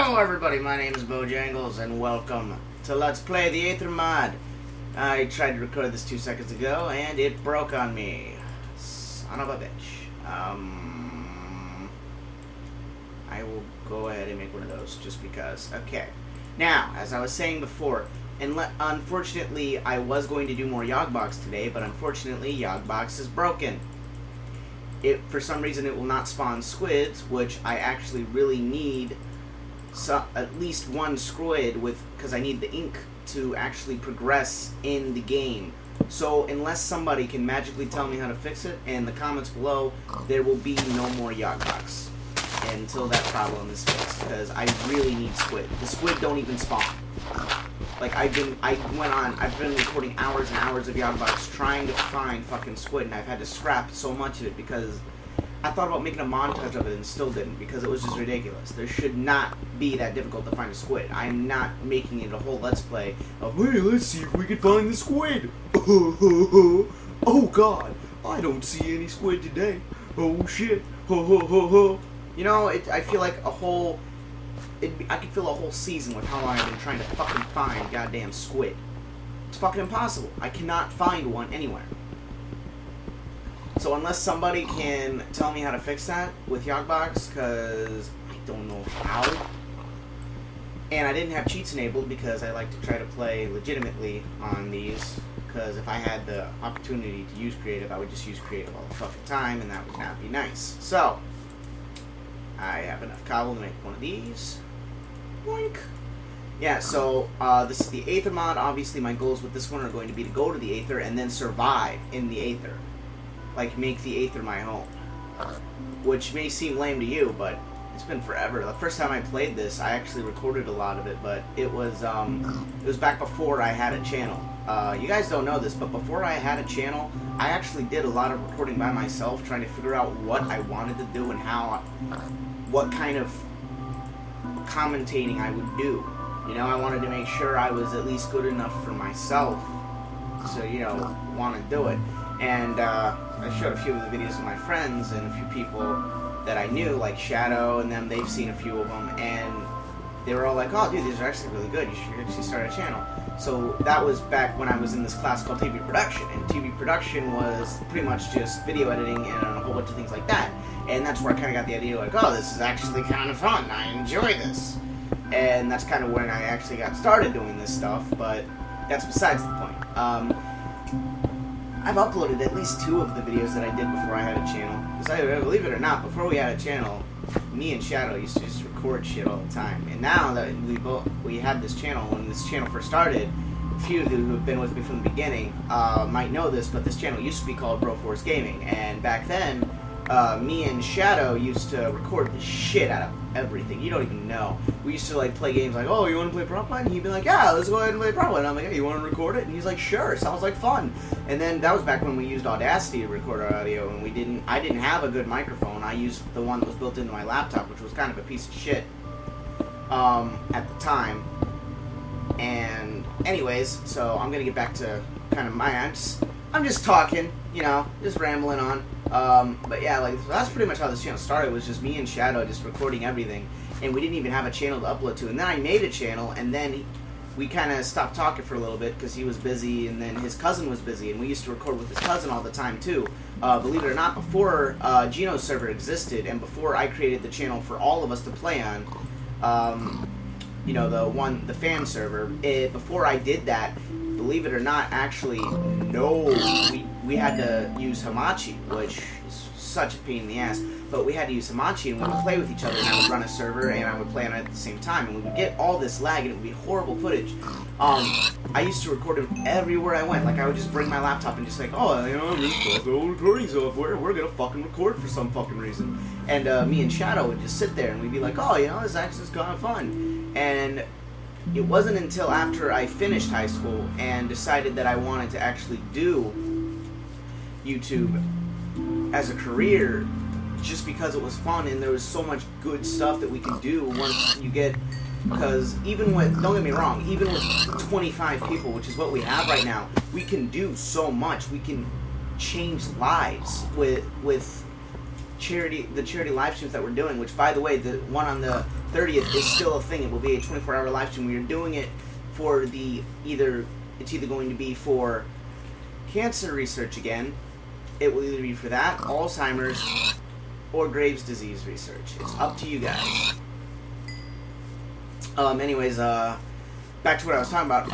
Hello everybody, my name is Bojangles and welcome to Let's Play the Aether mod. I tried to record this 2 seconds ago and it broke on me. Son of a bitch. I will go ahead and make one of those just because. Okay. Now, as I was saying before, unfortunately I was going to do more Yogbox today, but unfortunately Yogbox is broken. For some reason it will not spawn squids, which I actually really need at least one squid because I need the ink to actually progress in the game. So unless somebody can magically tell me how to fix it in the comments below, there will be no more Yogbox until that problem is fixed, because I really need squid. The squid don't even spawn. Like I've been recording hours and hours of Yogbox trying to find fucking squid, and I've had to scrap so much of it because I thought about making a montage of it and still didn't, because it was just ridiculous. There should not be that difficult to find a squid. I'm not making it a whole let's play of, hey, let's see if we can find the squid. Oh god, I don't see any squid today. Oh shit. You know, I feel like I could fill a whole season with how long I've been trying to fucking find goddamn squid. It's fucking impossible. I cannot find one anywhere. So unless somebody can tell me how to fix that with Yogbox, because I don't know how. And I didn't have cheats enabled because I like to try to play legitimately on these, because if I had the opportunity to use creative, I would just use creative all the fucking time, and that would not be nice. So I have enough cobble to make one of these. Boink. Yeah, so this is the Aether mod. Obviously my goals with this one are going to be to go to the Aether and then survive in the Aether. Like, make the Aether my home. Which may seem lame to you, but it's been forever. The first time I played this, I actually recorded a lot of it, but it was back before I had a channel. You guys don't know this, but before I had a channel, I actually did a lot of recording by myself, trying to figure out what I wanted to do and what kind of commentating I would do. You know, I wanted to make sure I was at least good enough for myself to, you know, want to do it. And I showed a few of the videos of my friends and a few people that I knew, like Shadow and them. They've seen a few of them, and they were all like, oh dude, these are actually really good, you should actually start a channel. So that was back when I was in this class called TV production, and TV production was pretty much just video editing and a whole bunch of things like that. And that's where I kind of got the idea, like, oh, this is actually kind of fun, I enjoy this. And that's kind of when I actually got started doing this stuff, but that's besides the point. I've uploaded at least 2 of the videos that I did before I had a channel. Because believe it or not, before we had a channel, me and Shadow used to just record shit all the time. And now that we had this channel, when this channel first started, a few of you who have been with me from the beginning might know this, but this channel used to be called Broforcegameing. And back then, me and Shadow used to record the shit out of everything. You don't even know. We used to like play games like, oh, you want to play prop line? And he'd be like, yeah, let's go ahead and play prop line. And I'm like, hey, you want to record it? And he's like, sure, sounds like fun. And then that was back when we used Audacity to record our audio, and I didn't have a good microphone. I used the one that was built into my laptop, which was kind of a piece of shit at the time. And anyways, so I'm gonna get back to kind of I'm just talking, you know, just rambling on. But yeah, like, that's pretty much how this channel started, was just me and Shadow just recording everything, and we didn't even have a channel to upload to. And then I made a channel, and then we kind of stopped talking for a little bit because he was busy, and then his cousin was busy, and we used to record with his cousin all the time too. Believe it or not, before Gino's server existed, and before I created the channel for all of us to play on, you know, the fan server, before I did that, believe it or not, actually, no, we had to use Hamachi, which is such a pain in the ass, but we had to use Hamachi, and we would play with each other, and I would run a server, and I would play on it at the same time, and we would get all this lag, and it would be horrible footage. I used to record it everywhere I went. Like, I would just bring my laptop and just like, oh, you know, this old recording software, we're gonna fucking record for some fucking reason. And me and Shadow would just sit there, and we'd be like, oh, you know, this actually is kind of fun. And it wasn't until after I finished high school and decided that I wanted to actually do YouTube as a career, just because it was fun and there was so much good stuff that we could do once you get, because even with, don't get me wrong, even with 25 people, which is what we have right now, we can do so much. We can change lives with the charity live streams that we're doing, which, by the way, the one on the 30th is still a thing. It will be a 24-hour live stream. We are doing it for it's either going to be for cancer research again. It will either be for that, Alzheimer's, or Graves' disease research. It's up to you guys. Anyways, back to what I was talking about.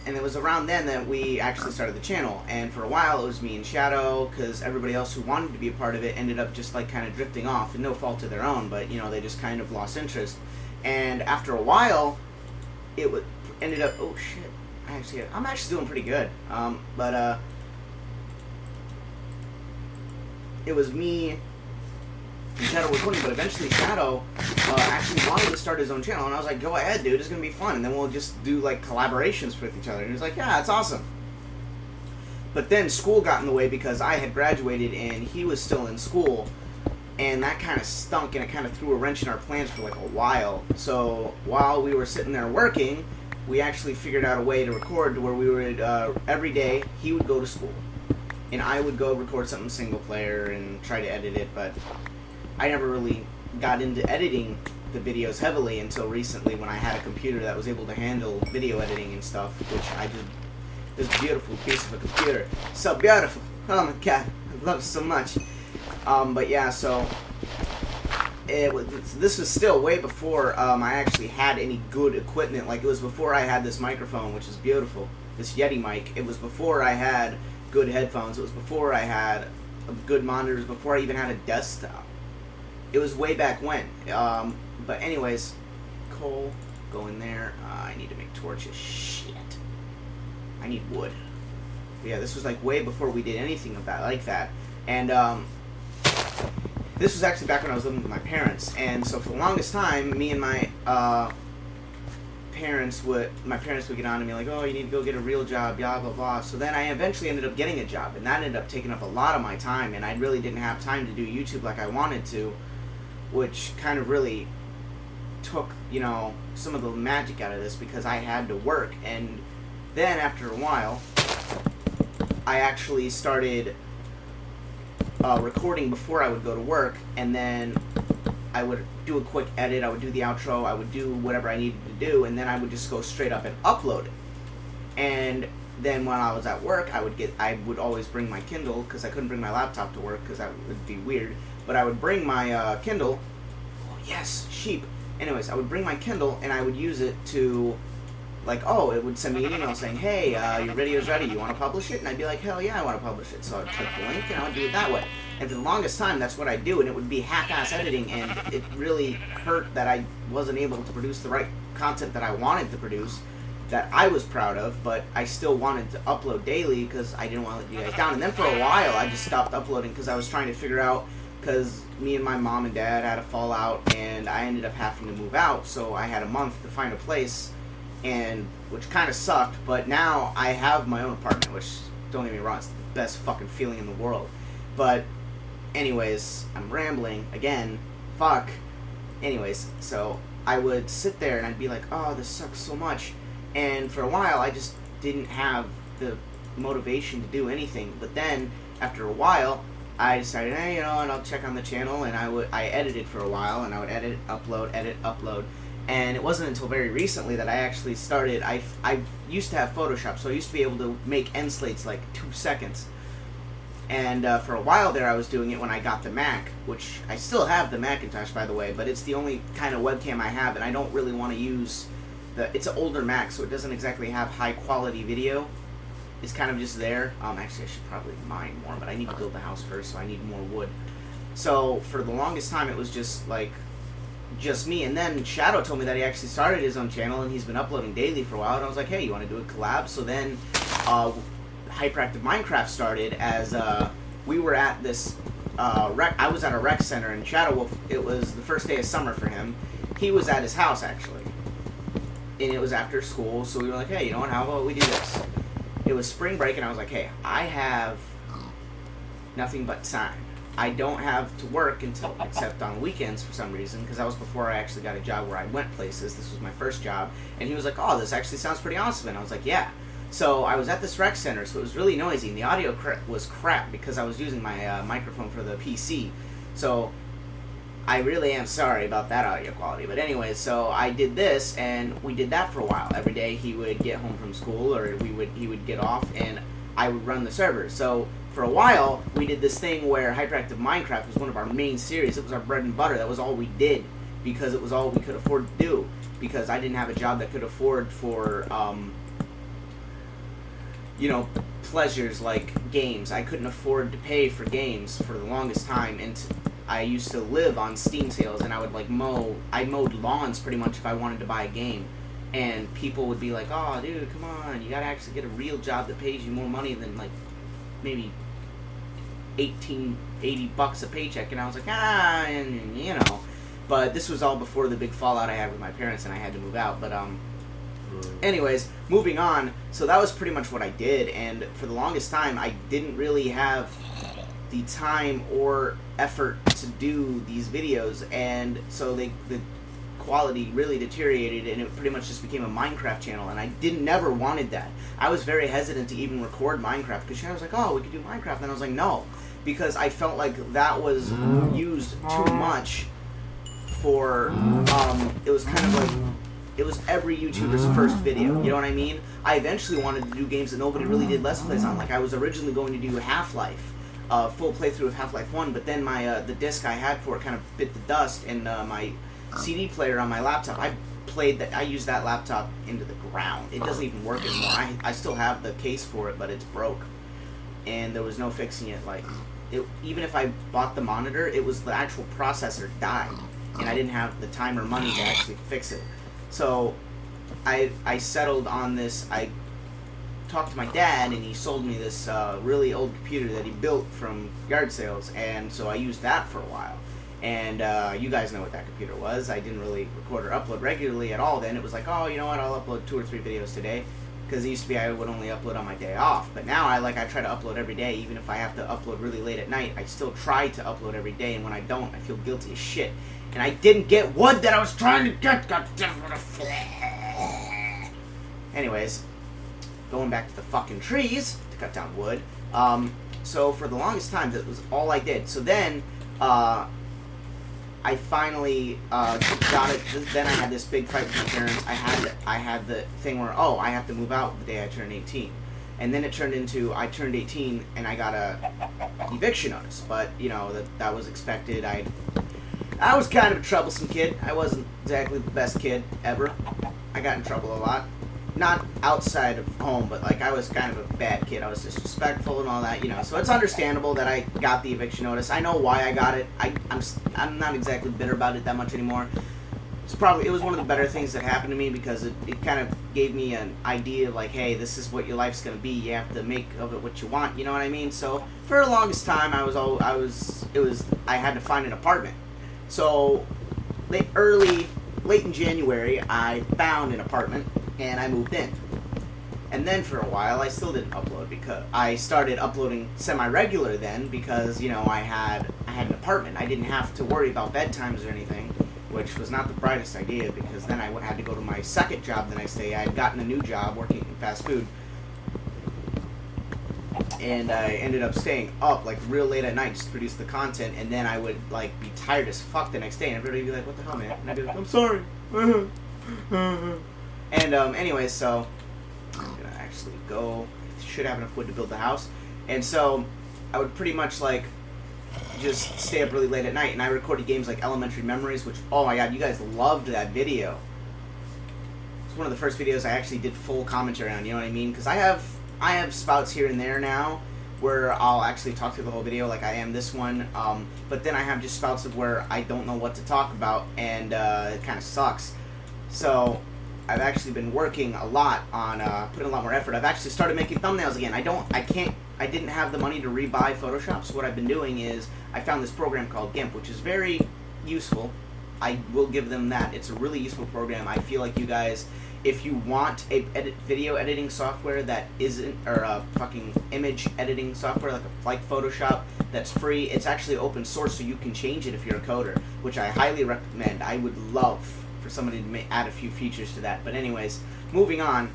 And it was around then that we actually started the channel. And for a while, it was me and Shadow, because everybody else who wanted to be a part of it ended up just like kind of drifting off, and no fault of their own, but you know, they just kind of lost interest. And after a while, ended up. Oh shit! I'm actually doing pretty good. It was me and Shadow recording, but eventually Shadow actually wanted to start his own channel, and I was like, go ahead, dude, it's gonna be fun, and then we'll just do like collaborations with each other. And he was like, yeah, it's awesome. But then school got in the way because I had graduated and he was still in school, and that kind of stunk, and it kind of threw a wrench in our plans for like a while. So while we were sitting there working, we actually figured out a way to record to where we would, every day, he would go to school, and I would go record something single player and try to edit it, but I never really got into editing the videos heavily until recently, when I had a computer that was able to handle video editing and stuff, this beautiful piece of a computer. So beautiful. Oh my god, I love it so much. But yeah, so this was still way before I actually had any good equipment. Like, it was before I had this microphone, which is beautiful, this Yeti mic. It was before I had good headphones. It was before I had good monitors, before I even had a desktop. It was way back when. But anyways, coal, go in there. I need to make torches. Shit. I need wood. But yeah, this was like way before we did anything about like that. And this was actually back when I was living with my parents. And so for the longest time, me and my parents would get on to me like, oh, you need to go get a real job, blah blah blah. So then I eventually ended up getting a job, and that ended up taking up a lot of my time, and I really didn't have time to do YouTube like I wanted to, which kind of really took, you know, some of the magic out of this, because I had to work. And then after a while, I actually started recording before I would go to work, and then I would do a quick edit, I would do the outro, I would do whatever I needed to do, and then I would just go straight up and upload it. And then when I was at work, I would always bring my Kindle, because I couldn't bring my laptop to work, because that would be weird, but I would bring my Kindle. Oh yes, sheep. Anyways, I would bring my Kindle, and I would use it to, like, oh, it would send me an email saying, hey, your video's ready, you want to publish it? And I'd be like, hell yeah, I want to publish it. So I'd click the link, and I would do it that way. And for the longest time, that's what I'd do, and it would be half-ass editing, and it really hurt that I wasn't able to produce the right content that I wanted to produce, that I was proud of, but I still wanted to upload daily because I didn't want to let you guys down. And then for a while, I just stopped uploading because I was trying to figure out, because me and my mom and dad had a fallout, and I ended up having to move out, so I had a month to find a place, and which kind of sucked. But now I have my own apartment, which, don't get me wrong, it's the best fucking feeling in the world. But anyways, I'm rambling again. Fuck. Anyways, so I would sit there and I'd be like, oh, this sucks so much. And for a while, I just didn't have the motivation to do anything. But then, after a while, I decided, hey, you know, and I'll check on the channel, and I edited for a while, and I would edit, upload. And it wasn't until very recently that I actually started. I used to have Photoshop, so I used to be able to make end slates like 2 seconds. And for a while there, I was doing it when I got the Mac, which I still have the Macintosh, by the way, but it's the only kind of webcam I have, and I don't really want to use it's an older Mac, so it doesn't exactly have high quality video. It's kind of just there. Actually, I should probably mine more, but I need to build the house first, so I need more wood. So for the longest time, it was just me. And then Shadow told me that he actually started his own channel, and he's been uploading daily for a while. And I was like, hey, you want to do a collab? So then Hyperactive Minecraft started, as we were at this I was at a rec center, and Shadow, it was the first day of summer for him. He was at his house, actually, and it was after school, so we were like, hey, you know what, how about we do this? It was spring break, and I was like, hey, I have nothing but time. I don't have to work except on weekends for some reason, because that was before I actually got a job where I went places. This was my first job. And he was like, oh, this actually sounds pretty awesome. And I was like, yeah. So I was at this rec center, so it was really noisy, and the audio was crap because I was using my microphone for the PC. So I really am sorry about that audio quality. But anyways, so I did this, and we did that for a while. Every day he would get home from school, or he would get off, and I would run the server. So for a while, we did this thing where Hyperactive Minecraft was one of our main series. It was our bread and butter. That was all we did, because it was all we could afford to do. Because I didn't have a job that could afford for, you know, pleasures like games. I couldn't afford to pay for games for the longest time, and I used to live on Steam sales, and I would like I mowed lawns pretty much if I wanted to buy a game, and people would be like, "Oh, dude, come on, you gotta actually get a real job that pays you more money than like maybe $80 a paycheck," and I was like, and you know, but this was all before the big fallout I had with my parents, and I had to move out. But anyways, moving on. So that was pretty much what I did, and for the longest time, I didn't really have the time or effort to do these videos, and so the quality really deteriorated, and it pretty much just became a Minecraft channel, and I never wanted that. I was very hesitant to even record Minecraft, because I was like, oh, we could do Minecraft, and I was like, no, because I felt like that was used too much for, it was kind of like, it was every YouTuber's first video, you know what I mean? I eventually wanted to do games that nobody really did Let's Plays on. Like, I was originally going to do Half-Life, full playthrough of Half-Life 1, but then my the disc I had for it kind of bit the dust, and my CD player on my laptop, I used that laptop into the ground. It doesn't even work anymore. I still have the case for it, but it's broke, and there was no fixing it. Like, even if I bought the monitor, it was the actual processor died, and I didn't have the time or money to actually fix it. So I settled on this. I talked to my dad, and he sold me this really old computer that he built from yard sales, and so I used that for a while. And you guys know what that computer was. I didn't really record or upload regularly at all then. It was like, oh, you know what, I'll upload 2 or 3 videos today, because it used to be I would only upload on my day off. But now I try to upload every day. Even if I have to upload really late at night, I still try to upload every day, and when I don't, I feel guilty as shit. And I didn't get wood that I was trying to get. Anyways, going back to the fucking trees to cut down wood. So for the longest time, that was all I did. So then, I finally got it. Then I had this big fight with my parents. I had the thing where, oh, I have to move out the day I turn 18. And then it turned into, I turned 18 and I got a eviction notice. But, you know, that was expected. I was kind of a troublesome kid. I wasn't exactly the best kid ever. I got in trouble a lot. Not outside of home, but like I was kind of a bad kid. I was disrespectful and all that, you know. So it's understandable that I got the eviction notice. I know why I got it. I'm not exactly bitter about it that much anymore. It was one of the better things that happened to me, because it kind of gave me an idea of like, hey, this is what your life's gonna be. You have to make of it what you want. You know what I mean? So for the longest time, I had to find an apartment. So late in January, I found an apartment. And I moved in. And then for a while, I still didn't upload, because I started uploading semi-regular then, because, you know, I had an apartment. I didn't have to worry about bedtimes or anything, which was not the brightest idea, because then I had to go to my second job the next day. I had gotten a new job working in fast food. And I ended up staying up, like, real late at night just to produce the content, and then I would, like, be tired as fuck the next day, and everybody would be like, what the hell, man? And I'd be like, I'm sorry. And anyways, so I'm gonna actually go. I should have enough wood to build the house, and so I would pretty much like just stay up really late at night. And I recorded games like Elementary Memories, which, oh my god, you guys loved that video. It's one of the first videos I actually did full commentary on. You know what I mean? Because I have spouts here and there now where I'll actually talk through the whole video, like I am this one. But then I have just spouts of where I don't know what to talk about, and it kind of sucks. So I've actually been working a lot on putting a lot more effort. I've actually started making thumbnails again. I didn't have the money to rebuy Photoshop, so what I've been doing is I found this program called GIMP, which is very useful. I will give them that. It's a really useful program. I feel like you guys, if you want a video editing software that isn't, or a fucking image editing software like Photoshop that's free, it's actually open source, so you can change it if you're a coder, which I highly recommend. I would love for somebody to add a few features to that. But anyways, moving on,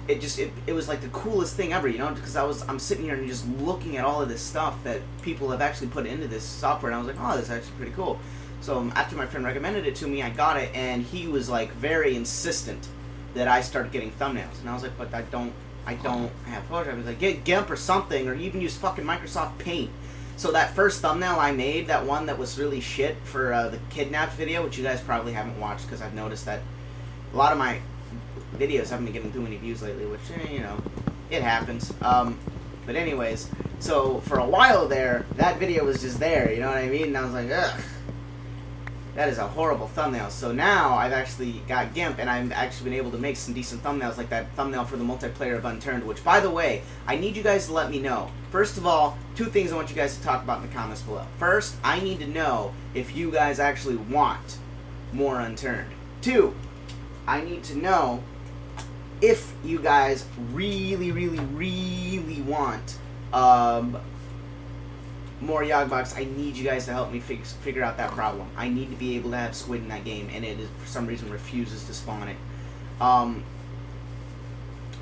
it was like the coolest thing ever, you know, because I'm sitting here and just looking at all of this stuff that people have actually put into this software, and I was like, oh, this is actually pretty cool. So after my friend recommended it to me, I got it, and he was like very insistent that I start getting thumbnails, and I was like, but I don't have Photoshop. He was like, get GIMP or something, or even use fucking Microsoft Paint. So that first thumbnail I made, that one that was really shit for the kidnapped video, which you guys probably haven't watched because I've noticed that a lot of my videos haven't been getting too many views lately, which, you know, it happens. But anyways, so for a while there, that video was just there, you know what I mean? And I was like, ugh, that is a horrible thumbnail. So now I've actually got GIMP, and I've actually been able to make some decent thumbnails, like that thumbnail for the multiplayer of Unturned, which, by the way, I need you guys to let me know. First of all, 2 things I want you guys to talk about in the comments below. First, I need to know if you guys actually want more Unturned. 2, I need to know if you guys really, really, really want more Yogbox. I need you guys to help me figure out that problem. I need to be able to have squid in that game, and it is, for some reason, refuses to spawn it.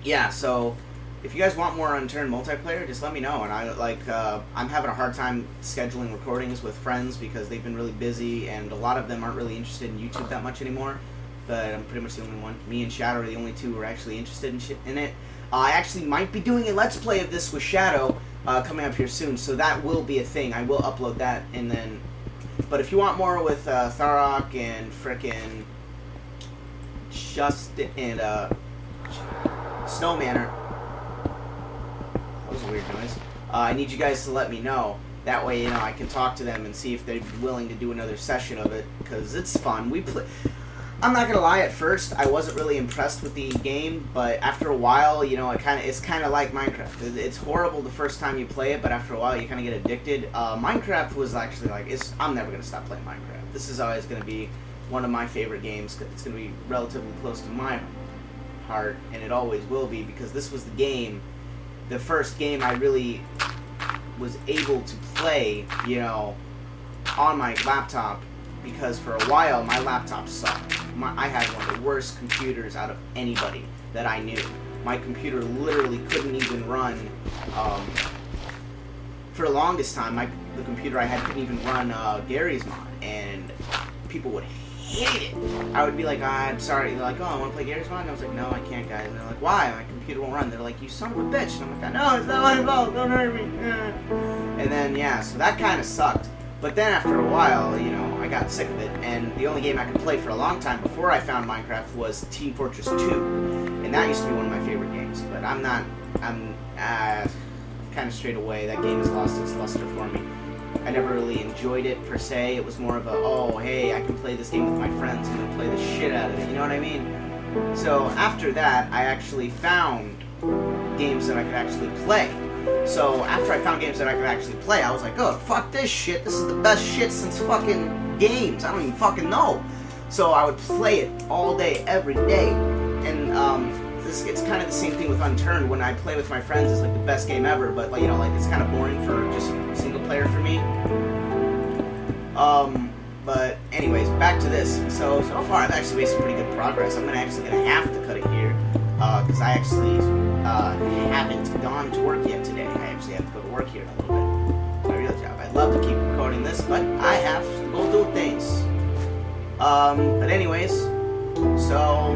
Yeah, so if you guys want more Unturned multiplayer, just let me know. And I'm having a hard time scheduling recordings with friends because they've been really busy, and a lot of them aren't really interested in YouTube that much anymore. But I'm pretty much the only one. Me and Shadow are the only 2 who are actually interested in it. I actually might be doing a Let's Play of this with Shadow coming up here soon, so that will be a thing. I will upload that, and then... But if you want more with Tharok and frickin' Justin and Snowmanor... That was a weird noise. I need you guys to let me know. That way, you know, I can talk to them and see if they're willing to do another session of it, because it's fun. I'm not gonna lie, at first I wasn't really impressed with the game, but after a while, you know, it's kind of like Minecraft. It's horrible the first time you play it, but after a while you kind of get addicted. Minecraft was actually like, I'm never gonna stop playing Minecraft. This is always gonna be one of my favorite games. It's gonna be relatively close to my heart, and it always will be, because this was the first game I really was able to play, you know, on my laptop. Because for a while, my laptop sucked. I had one of the worst computers out of anybody that I knew. My computer literally couldn't even run, for the longest time, the computer I had couldn't even run Gary's mod, and people would hate it. I would be like, I'm sorry. They're like, oh, I want to play Gary's mod? And I was like, no, I can't, guys. And they're like, why? My computer won't run. They're like, you son of a bitch. And I'm like, no, it's not my fault. Don't hurt me. And then, yeah, so that kind of sucked. But then after a while, you know, I got sick of it, and the only game I could play for a long time before I found Minecraft was Team Fortress 2, and that used to be one of my favorite games, but I'm kind of straight away. That game has lost its luster for me. I never really enjoyed it, per se. It was more of a, oh, hey, I can play this game with my friends, I'm going to play the shit out of it, you know what I mean? So after that, I actually found games that I could actually play. So after I found games that I could actually play, I was like, oh, fuck this shit. This is the best shit since fucking games. I don't even fucking know. So I would play it all day, every day. And it's kind of the same thing with Unturned. When I play with my friends, it's like the best game ever. But, like, you know, like, it's kind of boring for just single player for me. But anyways, back to this. So far I've actually made some pretty good progress. I'm actually going to have to cut it here. Because I actually haven't gone to work yet today. I actually have to go to work here in a little bit. My real job. I'd love to keep recording this, but I have to go do things. But anyways, so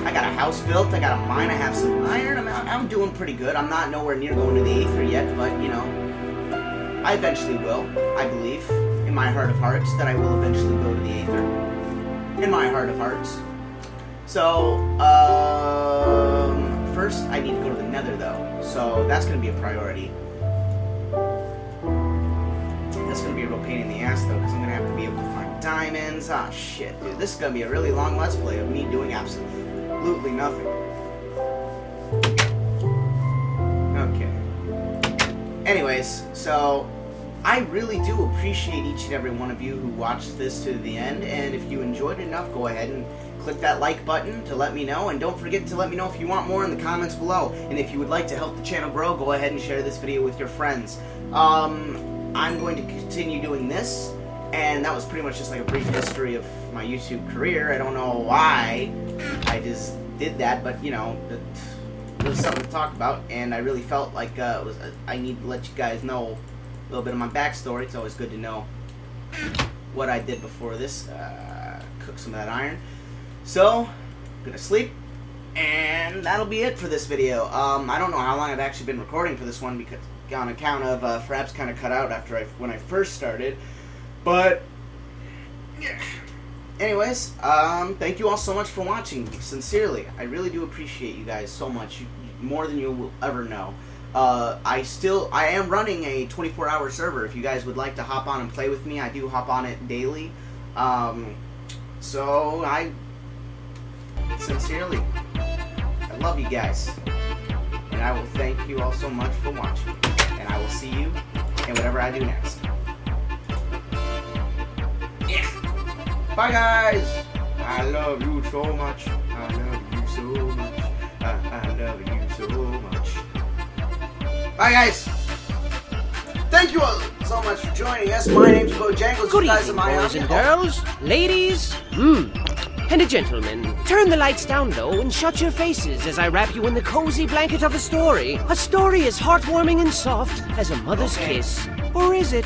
I got a house built. I got a mine. I have some iron. I'm doing pretty good. I'm not nowhere near going to the aether yet, but, you know, I eventually will. I believe in my heart of hearts that I will eventually go to the aether. In my heart of hearts. So, first I need to go to the nether, though. So, that's going to be a priority. That's going to be a real pain in the ass, though, because I'm going to have to be able to find diamonds. Ah, shit, dude. This is going to be a really long Let's Play of me doing absolutely nothing. Okay. Anyways, so I really do appreciate each and every one of you who watched this to the end, and if you enjoyed it enough, go ahead and click that like button to let me know, and don't forget to let me know if you want more in the comments below. And if you would like to help the channel grow, go ahead and share this video with your friends. I'm going to continue doing this, and that was pretty much just like a brief history of my YouTube career. I don't know why I just did that, but you know, it was something to talk about, and I really felt like I need to let you guys know a little bit of my backstory. It's always good to know what I did before this. Cook some of that iron. So, I'm gonna sleep, and that'll be it for this video. I don't know how long I've actually been recording for this one, because on account of Fraps kind of cut out after when I first started. But yeah. Anyways, thank you all so much for watching. Sincerely, I really do appreciate you guys so much, more than you will ever know. I am running a 24-hour server. If you guys would like to hop on and play with me, I do hop on it daily. So I sincerely, I love you guys, and I will thank you all so much for watching. And I will see you in whatever I do next. Yeah. Bye, guys. I love you so much. I love you so much. I love you so much. Bye, guys. Thank you all so much for joining us. My name's Bojangles. Good evening, boys and girls, ladies, and gentlemen. Turn the lights down low and shut your faces as I wrap you in the cozy blanket of a story. A story as heartwarming and soft as a mother's kiss. Or is it?